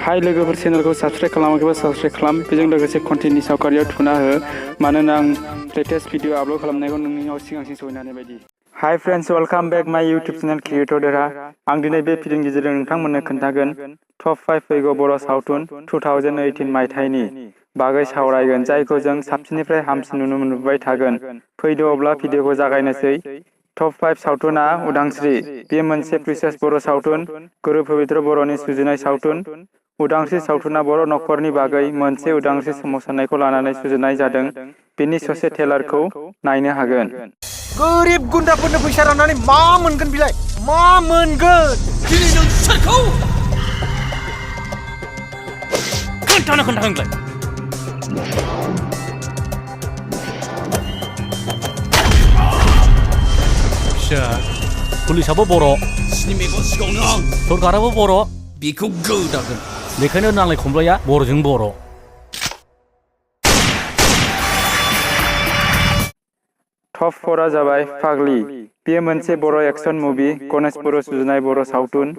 हाय लोगोफोर चेनेलखौ subscribe खालामाखैबा subscribe खालाम बेजों लोगोसे कन्टेन्टनि सावगारियाव थुना हो मानोना आं लेटेस्ट भिडिअ आपल'ड खालामनायखौ नोंनियाव सिगांसिन सहैनो हानाय बायदि। हाय फ्रेन्ड्स वेलकाम बेक माय इउटुब चेनेल क्रिएटर देरहा। आं दिनै बे भिडिअनि गेजेरजों नोंथांमोननो खोन्थागोन टप 5 फैगौ बर' सावथुन 2018 मायथाइनि बागै सावरायगोन जायखौ जों साबसिननिफ्राय हामसिन नुनो मोनबाय थागोन। फैदो अब्ला भिडिअखौ जागायनोसै। टप 5 सावथुना उदांस्रि। बे मोनसे प्रिसियास बर' सावथुन, गुरु पबित्र बर'नि सुजुनाय सावथुन। उदांस्रि सावथुना बर' नखरनि बागै मोनसे उदांस्रि सोमावसारनायखौ लानानै सुजुनाय जादों। बेनि ससे ट्रेलारखौ नायनो हागोन। गोरिब गुन्दाफोरनो फैसा राननानै मा मोनगोन बिलाय? मा मोनगोन? दिनै नों सोरखौ खोन्थानो खोन्थागोनलाय? फिसा पुलिसाबो बर', सिनेमायाबो सिगाङावनो आं, सरकाराबो बर', बेखौ गोदागोन। बेखायनो नांलाय खमलाया बर'जों बर'। टप 4आ जाबाय फाग्लि। बेयो मोनसे बर' एक्सन मुभि, गणेश बर' सुजुनाय बर' सावथुन।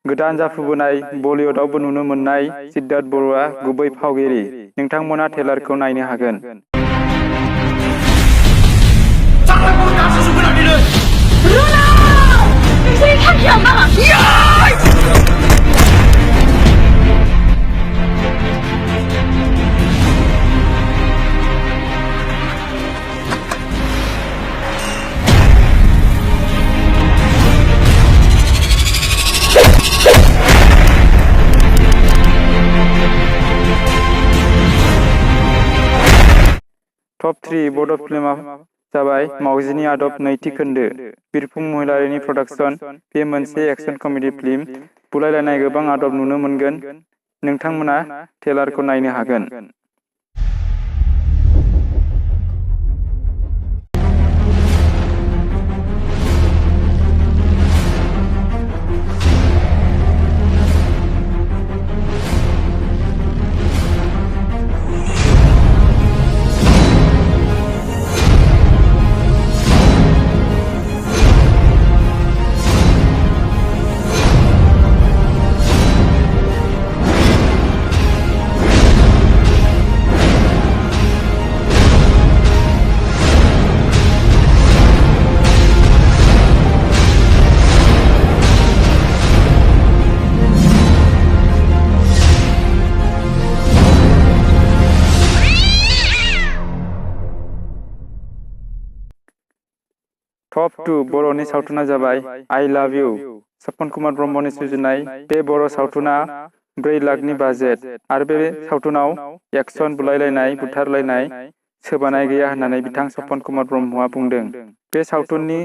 गोदान जाफुबोनाय बलिउडआवबो नुनो मोननाय सिद्धार्थ बर'आ गुबै फावगिरि। नोंथांमोना ट्रेलारखौ नायनो हागोन। टप 3 बड' फिल्मआ जाबाय मावजिनि आदब नैथि खोन्दो। बिरफुं महिलारिनि प्रडाक्शन। बे मोनसे एक्शन कमेडि फिल्म। बुलायलायनाय गोबां आदब नुनो मोनगोन। नोंथांमोना ट्रेलारखौ नायनो हागोन। टप 2 बर'नि सावथुना जाबाय आइ लाभ इउ। सपन कुमार ब्रह्मनि सुजुनाय बे बर' सावथुना 4 लाखनि बाजेट आरो बे सावथुनाव एक्सन, बुलायलायनाय, बुथारलायनाय, सोबानाय गैया होननानै बिथां सपन कुमार ब्रह्मआ बुंदों। बे सावथुननि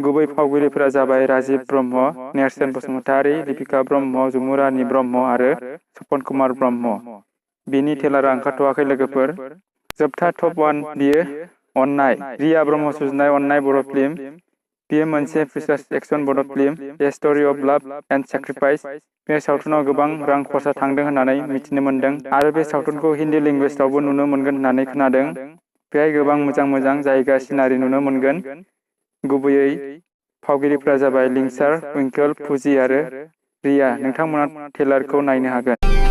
गुबै फावगिरिफोरा जाबाय राजिब ब्रह्म, नेरसोन बसुमतारी, लिपिका ब्रह्म, जुमुरानि ब्रह्म आरो सपन कुमार ब्रह्म। बिनि ट्रेलारा ओंखारथ'वाखै लोगोफोर। जोबथा टप 1 बियो अननाय। रिया ब्रह्म सुजुनाय अननाय बर' फिल्म। बेयो मोनसे प्रिसियास एक्शन बर' film, a story of love and sacrifice. बे सावथुनाव गोबां रां खरसा थांदों होननानै मिथिनो मोन्दों आरो बे सावथुनखौ हिन्दी लेंगुवेजआवबो नुनो मोनगोन होननानै खोनादों। बेहाय गोबां मोजां जायगा सिनारि नुनो मोनगोन। गुबैयै फावगिरिफ्रा जाबाय लिंसार, ट्विंकल, फुजि आरो रिया। नोंथांमोना ट्रेलारखौ नायनो हागोन।